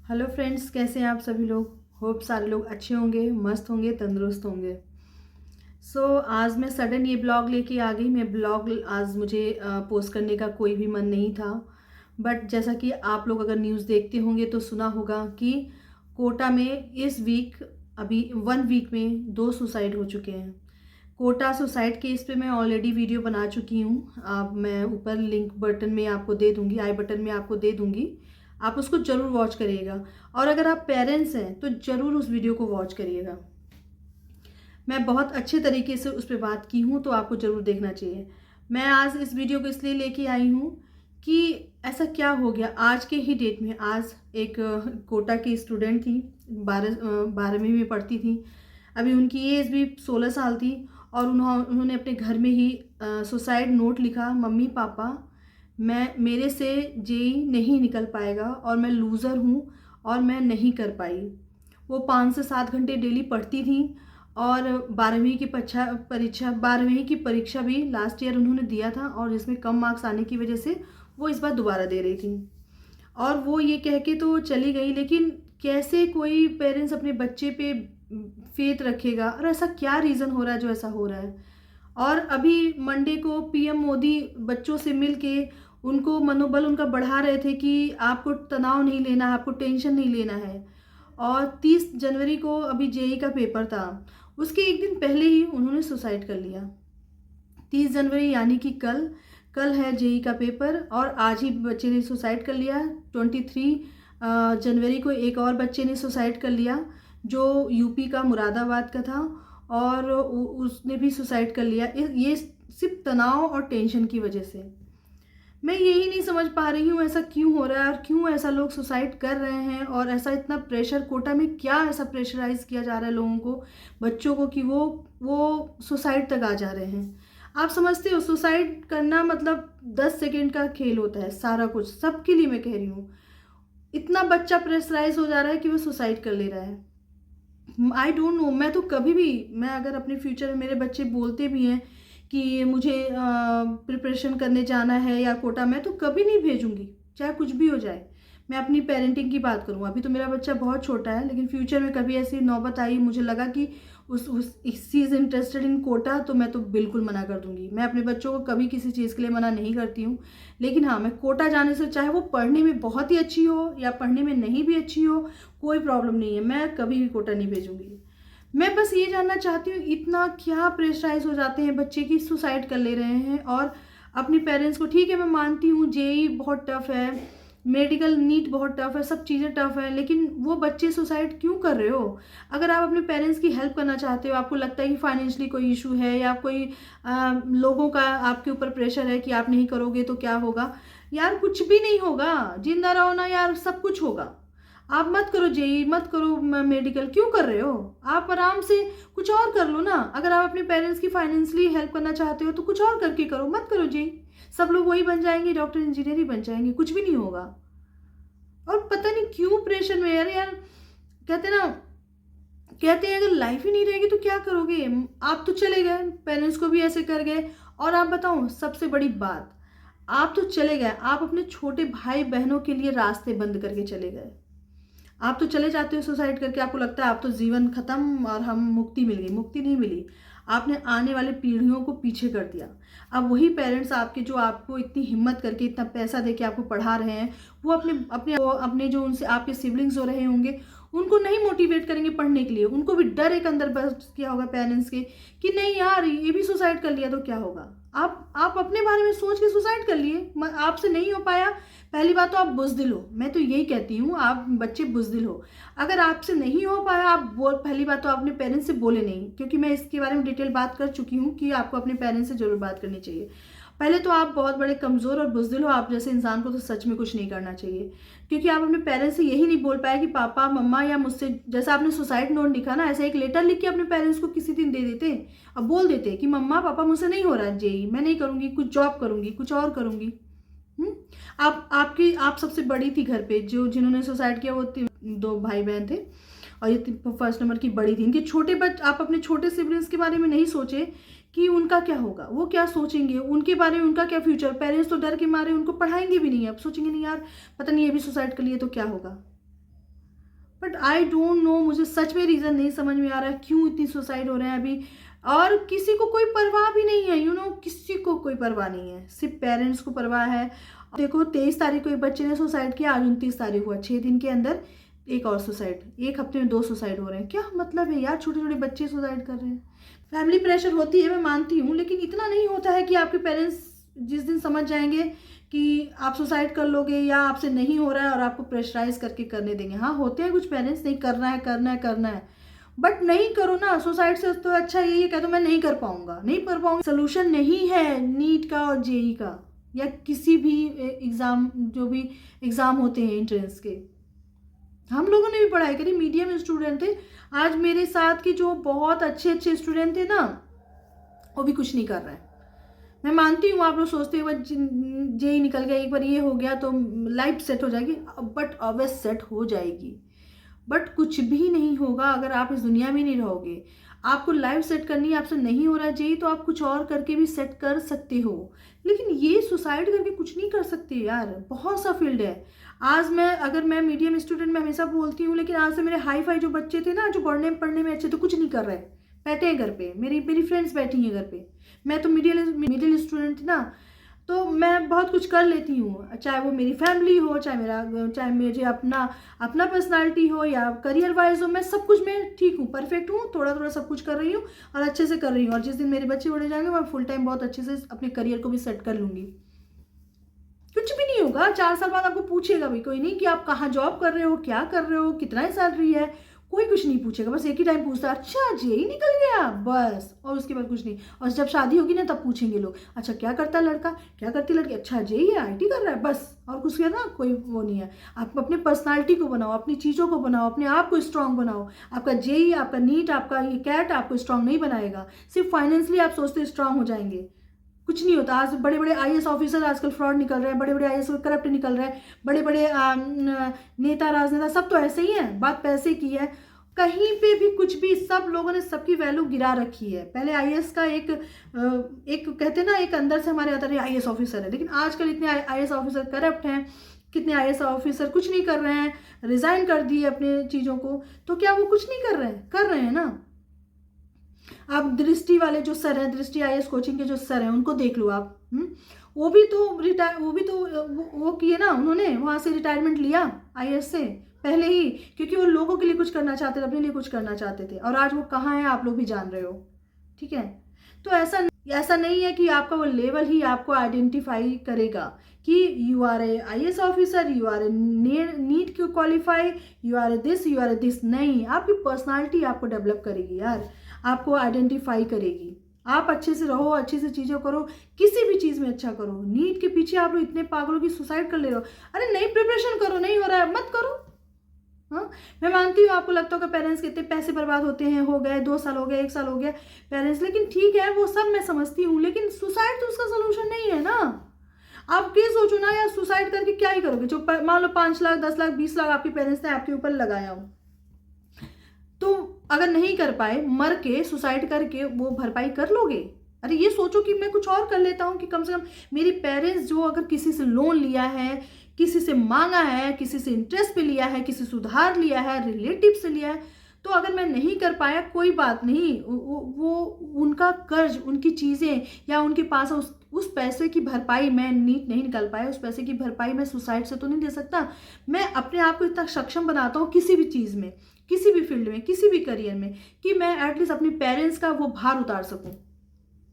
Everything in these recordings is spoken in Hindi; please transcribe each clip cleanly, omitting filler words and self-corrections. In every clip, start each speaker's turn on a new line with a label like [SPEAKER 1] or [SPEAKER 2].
[SPEAKER 1] हेलो फ्रेंड्स, कैसे हैं आप सभी लोग। होप सारे लोग अच्छे होंगे, मस्त होंगे, तंदुरुस्त होंगे। आज मैं सडन ये ब्लॉग लेके आ गई। मैं ब्लॉग आज मुझे पोस्ट करने का कोई भी मन नहीं था, बट जैसा कि आप लोग अगर न्यूज़ देखते होंगे तो सुना होगा कि कोटा में इस वीक अभी 1 वीक में 2 सुसाइड हो चुके हैं। कोटा सुसाइड केस पे मैं ऑलरेडी वीडियो बना चुकी हूँ। अब मैं ऊपर लिंक बटन में आपको दे दूँगी, आई बटन में आपको दे दूँगी। आप उसको ज़रूर वॉच करिएगा, और अगर आप पेरेंट्स हैं तो ज़रूर उस वीडियो को वॉच करिएगा। मैं बहुत अच्छे तरीके से उस पर बात की हूँ, तो आपको ज़रूर देखना चाहिए। मैं आज इस वीडियो को इसलिए लेके आई हूँ कि ऐसा क्या हो गया आज के ही डेट में। आज एक कोटा की स्टूडेंट थी, 12वीं में पढ़ती थी। अभी उनकी एज भी 16 साल थी, और उन्होंने अपने घर में ही सुसाइड नोट लिखा, मम्मी पापा मैं मेरे से जेई नहीं निकल पाएगा और मैं लूज़र हूँ और मैं नहीं कर पाई। वो 5 से 7 घंटे डेली पढ़ती थी, और 12वीं की परीक्षा भी लास्ट ईयर उन्होंने दिया था, और जिसमें कम मार्क्स आने की वजह से वो इस बार दोबारा दे रही थी। और वो ये कह के तो चली गई, लेकिन कैसे कोई पेरेंट्स अपने बच्चे पे फेथ रखेगा, और ऐसा क्या रीज़न हो रहा है जो ऐसा हो रहा है। और अभी मंडे को पीएम मोदी बच्चों से मिल के उनको मनोबल उनका बढ़ा रहे थे कि आपको तनाव नहीं लेना, आपको टेंशन नहीं लेना है। और 30 जनवरी को अभी जेई का पेपर था, उसके एक दिन पहले ही उन्होंने सुसाइड कर लिया। 30 जनवरी यानी कि कल कल है जेई का पेपर, और आज ही बच्चे ने सुसाइड कर लिया। 23 जनवरी को एक और बच्चे ने सुसाइड कर लिया, जो यूपी का मुरादाबाद का था, और उसने भी सुसाइड कर लिया। ये सिर्फ तनाव और टेंशन की वजह से। मैं यही नहीं समझ पा रही हूँ ऐसा क्यों हो रहा है, और क्यों ऐसा लोग सुसाइड कर रहे हैं, और ऐसा इतना प्रेशर कोटा में क्या ऐसा प्रेशराइज किया जा रहा है लोगों को, बच्चों को, कि वो सुसाइड तक आ जा रहे हैं। आप समझते हो सुसाइड करना मतलब 10 सेकेंड का खेल होता है, सारा कुछ सबके लिए मैं कह रही हूँ। इतना बच्चा प्रेशराइज हो जा रहा है कि वो सुसाइड कर ले रहा है। आई डोंट नो, मैं तो कभी भी, मैं अगर अपने फ्यूचर में, मेरे बच्चे बोलते भी हैं कि मुझे प्रिपरेशन करने जाना है या कोटा, मैं तो कभी नहीं भेजूंगी, चाहे कुछ भी हो जाए। मैं अपनी पेरेंटिंग की बात करूँ, अभी तो मेरा बच्चा बहुत छोटा है, लेकिन फ्यूचर में कभी ऐसी नौबत आई, मुझे लगा कि इस चीज़ इंटरेस्टेड इन कोटा, तो मैं तो बिल्कुल मना कर दूंगी। मैं अपने बच्चों को कभी किसी चीज़ के लिए मना नहीं करती हूँ, लेकिन हाँ, मैं कोटा जाने से, चाहे वो पढ़ने में बहुत ही अच्छी हो या पढ़ने में नहीं भी अच्छी हो, कोई प्रॉब्लम नहीं है, मैं कभी भी कोटा नहीं भेजूंगी। मैं बस ये जानना चाहती हूँ, इतना क्या प्रेशराइज हो जाते हैं बच्चे की सुसाइड कर ले रहे हैं, और अपनी पेरेंट्स को, ठीक है मैं मानती हूँ जेई बहुत टफ है, मेडिकल नीट बहुत टफ है, सब चीज़ें टफ है, लेकिन वो बच्चे सुसाइड क्यों कर रहे हो। अगर आप अपने पेरेंट्स की हेल्प करना चाहते हो, आपको लगता है कि फाइनेंशियली कोई इशू है, या कोई लोगों का आपके ऊपर प्रेशर है कि आप नहीं करोगे तो क्या होगा, यार कुछ भी नहीं होगा, जिंदा रहो ना यार, सब कुछ होगा। आप मत करो जेई, मत करो मेडिकल, क्यों कर रहे हो। आप आराम से कुछ और कर लो ना। अगर आप अपने पेरेंट्स की फाइनेंशियली हेल्प करना चाहते हो तो कुछ और करके करो, मत करो जेई। सब लोग वही बन जाएंगे, डॉक्टर इंजीनियर ही बन जाएंगे, कुछ भी नहीं होगा। और पता नहीं क्यों प्रेशर में, यार यार कहते ना, कहते हैं अगर लाइफ ही नहीं रहेगी तो क्या करोगे। आप तो चले गए, पेरेंट्स को भी ऐसे कर गए, और आप बताओ सबसे बड़ी बात, आप तो चले गए, आप अपने छोटे भाई बहनों के लिए रास्ते बंद करके चले गए। आप तो चले जाते हो सुसाइड करके, आपको लगता है आप तो जीवन खत्म और हम मुक्ति मिल गई, मुक्ति नहीं मिली। आपने आने वाले पीढ़ियों को पीछे कर दिया। अब वही पेरेंट्स आपके, जो आपको इतनी हिम्मत करके इतना पैसा देके आपको पढ़ा रहे हैं, वो अपने जो उनसे आपके सिबलिंग्स हो रहे होंगे, उनको नहीं मोटिवेट करेंगे पढ़ने के लिए। उनको भी डर एक अंदर बस किया होगा पेरेंट्स के, कि नहीं यार ये भी सुसाइड कर लिया तो क्या होगा। आप अपने बारे में सोच के सुसाइड कर लिए, आपसे नहीं हो पाया। पहली बात तो आप बुज़दिल हो, मैं तो यही कहती हूँ, आप बच्चे बुज़दिल हो। अगर आपसे नहीं हो पाया, आप पहली बात तो अपने पेरेंट्स से बोले नहीं, क्योंकि मैं इसके बारे में डिटेल बात कर चुकी हूँ कि आपको अपने पेरेंट्स से जरूर बात करनी चाहिए। पहले तो आप बहुत बड़े कमज़ोर और बुज़दिल हो, आप जैसे इंसान को तो सच में कुछ नहीं करना चाहिए, क्योंकि आप अपने पेरेंट्स से यही नहीं बोल पाए कि पापा मम्मा, या मुझसे, जैसा आपने सुसाइड नोट लिखा ना, ऐसा एक लेटर लिख के अपने पेरेंट्स को किसी दिन दे देते, और बोल देते कि मम्मा पापा मुझसे नहीं हो रहा है जेई, मैं नहीं करूँगी, कुछ जॉब करूँगी, कुछ और करूँगी। आप सबसे बड़ी थी घर पे, जिन्होंने सुसाइड किया वो 2 भाई बहन थे, और ये फर्स्ट नंबर की बड़ी थी। इनके आप अपने छोटे सिबलिंग्स के बारे में नहीं सोचे कि उनका क्या होगा, वो क्या सोचेंगे, उनके बारे में उनका क्या फ्यूचर। पेरेंट्स तो डर के मारे उनको पढ़ाएंगे भी नहीं, अब सोचेंगे नहीं यार पता नहीं ये भी सुसाइड कर लिए तो क्या होगा। बट आई डोंट नो, मुझे सच में रीज़न नहीं समझ में आ रहा है क्यों इतनी सुसाइड हो रहे हैं अभी। और किसी को कोई परवाह भी नहीं है, किसी को कोई परवाह नहीं है, सिर्फ पेरेंट्स को परवाह है। देखो 23 तारीख को एक बच्चे ने सुसाइड किया, आज 29 तारीख हुआ, 6 दिन के अंदर एक और सुसाइड, एक हफ्ते में 2 सुसाइड हो रहे हैं। क्या मतलब है यार, छोटे छोटे बच्चे सुसाइड कर रहे हैं। फैमिली प्रेशर होती है, मैं मानती हूँ, लेकिन इतना नहीं होता है कि आपके पेरेंट्स जिस दिन समझ जाएंगे कि आप सुसाइड कर लोगे या आपसे नहीं हो रहा है और आपको प्रेशराइज करके करने देंगे। हाँ, होते हैं कुछ पेरेंट्स, नहीं करना है करना है करना है, बट नहीं करो ना। सुसाइड से तो अच्छा ये कह दो मैं नहीं कर पाऊंगा, नहीं कर पाऊंगा। सोल्यूशन नहीं है नीट का और जेई का या किसी भी एग्ज़ाम, जो भी एग्ज़ाम होते हैं एंट्रेंस के। हम लोगों ने भी पढ़ाई करी, मीडियम स्टूडेंट थे। आज मेरे साथ के जो बहुत अच्छे अच्छे स्टूडेंट थे ना, वो भी कुछ नहीं कर रहे हैं। मैं मानती हूँ आप लोग सोचते हो जेई निकल गया, एक बार ये हो गया तो लाइफ सेट हो जाएगी, बट अवश्य सेट हो जाएगी। बट कुछ भी नहीं होगा अगर आप इस दुनिया में नहीं रहोगे। आपको लाइफ सेट करनी है, आपसे नहीं हो रहा जेई तो आप कुछ और करके भी सेट कर सकते हो, लेकिन ये सुसाइड करके कुछ नहीं कर सकते यार। बहुत सा फील्ड है। आज मैं मीडियम स्टूडेंट में हमेशा बोलती हूँ, लेकिन आज से मेरे हाई फाई जो बच्चे थे ना, जो पढ़ने में अच्छे थे, कुछ नहीं कर रहे, बैठे हैं घर पे। मेरी फ्रेंड्स बैठी हैं घर पे। मैं तो मिडिल स्टूडेंट थी ना, तो मैं बहुत कुछ कर लेती हूँ, चाहे वो मेरी फैमिली हो, चाहे मुझे अपना पर्सनालिटी हो या करियर वाइज हो, मैं सब कुछ मैं ठीक हूँ, परफेक्ट हूँ, थोड़ा थोड़ा सब कुछ कर रही हूँ और अच्छे से कर रही हूँ। और जिस दिन मेरे बच्चे बड़े जाएंगे मैं फुल टाइम बहुत अच्छे से अपने करियर को भी सेट कर लूँगी। कुछ भी नहीं होगा, 4 साल बाद आपको पूछेगा भी कोई नहीं कि आप कहाँ जॉब कर रहे हो, क्या कर रहे हो, कितना सैलरी है, कोई कुछ नहीं पूछेगा। बस एक ही टाइम पूछता है, अच्छा जेई निकल गया, बस। और उसके बाद कुछ नहीं। और जब शादी होगी ना तब पूछेंगे लोग, अच्छा क्या करता है लड़का, क्या करती लड़की, अच्छा जेई है, आईटी कर रहा है, बस। और कुछ ना कोई वो नहीं है। आप अपने पर्सनालिटी को बनाओ, अपनी चीज़ों को बनाओ, अपने आप को स्ट्रांग बनाओ। आपका जेई, आपका नीट, आपका ये कैट आपको स्ट्रांग नहीं बनाएगा। सिर्फ फाइनेंशियली आप सोचते स्ट्रांग हो जाएंगे, कुछ नहीं होता। आज बड़े बड़े आईएएस ऑफिसर आजकल फ्रॉड निकल रहे हैं, बड़े बड़े आईएएस करप्ट निकल रहे हैं, बड़े बड़े नेता राजनेता सब तो ऐसे ही हैं। बात पैसे की है, कहीं पे भी कुछ भी, सब लोगों ने सबकी वैल्यू गिरा रखी है। पहले आईएएस का एक कहते ना, एक अंदर से हमारे आता है आईएएस ऑफिसर है, लेकिन आजकल इतने आईएएस ऑफिसर करप्ट हैं, कितने आईएएस ऑफिसर कुछ नहीं कर रहे हैं, रिजाइन कर दिए अपने चीज़ों को। तो क्या वो कुछ नहीं कर रहे हैं ना। आप दृष्टि वाले जो सर हैं, दृष्टि आईएएस कोचिंग के जो सर हैं, उनको देख लो आप। वो भी तो वो किए ना, उन्होंने वहाँ से रिटायरमेंट लिया आईएएस से पहले ही, क्योंकि वो लोगों के लिए कुछ करना चाहते थे, अपने लिए कुछ करना चाहते थे। और आज वो कहाँ है आप लोग भी जान रहे हो, ठीक है। तो ऐसा नहीं है कि आपका वो लेवल ही आपको आइडेंटिफाई करेगा कि you are a IAS officer, you are a NEET क्यू qualify, you are a this, you are a this. नहीं, आपकी पर्सनालिटी आपको डेवलप करेगी यार, आपको आइडेंटिफाई करेगी। आप अच्छे से रहो, अच्छे से चीज़ें करो, किसी भी चीज़ में अच्छा करो। नीट के पीछे आप लोग इतने पागलों की सुसाइड कर ले रहे हो। अरे नहीं, प्रिपरेशन करो, नहीं हो रहा है मत करो। हाँ, मैं मानती हूँ आपको लगता होगा पेरेंट्स कितने पैसे बर्बाद होते हैं, हो गए 2 साल हो गए, 1 साल हो गया पेरेंट्स, लेकिन ठीक है वो सब मैं समझती हूँ, लेकिन सुसाइड तो उसका सोल्यूशन नहीं है ना। आप ये सोचो ना यार, सुसाइड करके क्या ही करोगे। जो मान लो 5 लाख 10 लाख 20 लाख आपके पेरेंट्स ने आपके ऊपर लगाया हो, तो अगर नहीं कर पाए, मर के सुसाइड करके वो भरपाई कर लोगे। अरे ये सोचो कि मैं कुछ और कर लेता हूँ, कि कम से कम मेरे पेरेंट्स जो अगर किसी से लोन लिया है, किसी से मांगा है, किसी से इंटरेस्ट पे लिया है, किसी से उधार लिया है, रिलेटिव से लिया है, तो अगर मैं नहीं कर पाया कोई बात नहीं, वो उनका कर्ज, उनकी चीज़ें या उनके पास उस पैसे की भरपाई, मैं नीट नहीं निकाल पाया, उस पैसे की भरपाई मैं सुसाइड से तो नहीं दे सकता। मैं अपने आप को इतना सक्षम बनाता हूँ किसी भी चीज़ में, किसी भी फील्ड में, किसी भी करियर में, कि मैं एटलीस्ट अपने पेरेंट्स का वो भार उतार सकूं।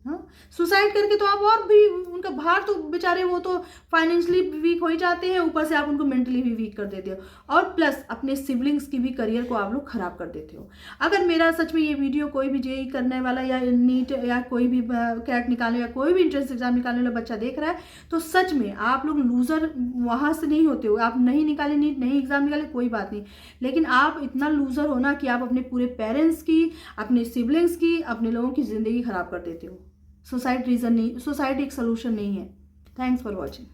[SPEAKER 1] हाँ, सुसाइड करके तो आप और भी उनका भार, तो बेचारे वो तो फाइनेंशियली वीक हो ही जाते हैं, ऊपर से आप उनको मेंटली भी वीक कर देते हो, और प्लस अपने सिबलिंग्स की भी करियर को आप लोग खराब कर देते हो। अगर मेरा सच में ये वीडियो कोई भी जेई करने वाला या नीट या कोई भी कैट निकालने या कोई भी इंट्रेंस एग्जाम निकालने वाला बच्चा देख रहा है, तो सच में आप लोग लूजर वहाँ से नहीं होते हो। आप नहीं निकाले नीट, नहीं एग्जाम निकाले, कोई बात नहीं, लेकिन आप इतना लूजर हो ना कि आप अपने पूरे पेरेंट्स की, अपने सिबलिंग्स की, अपने लोगों की ज़िंदगी खराब कर देते हो। सुसाइड रीज़न नहीं, सुसाइड एक सोल्यूशन नहीं है। Thanks for watching.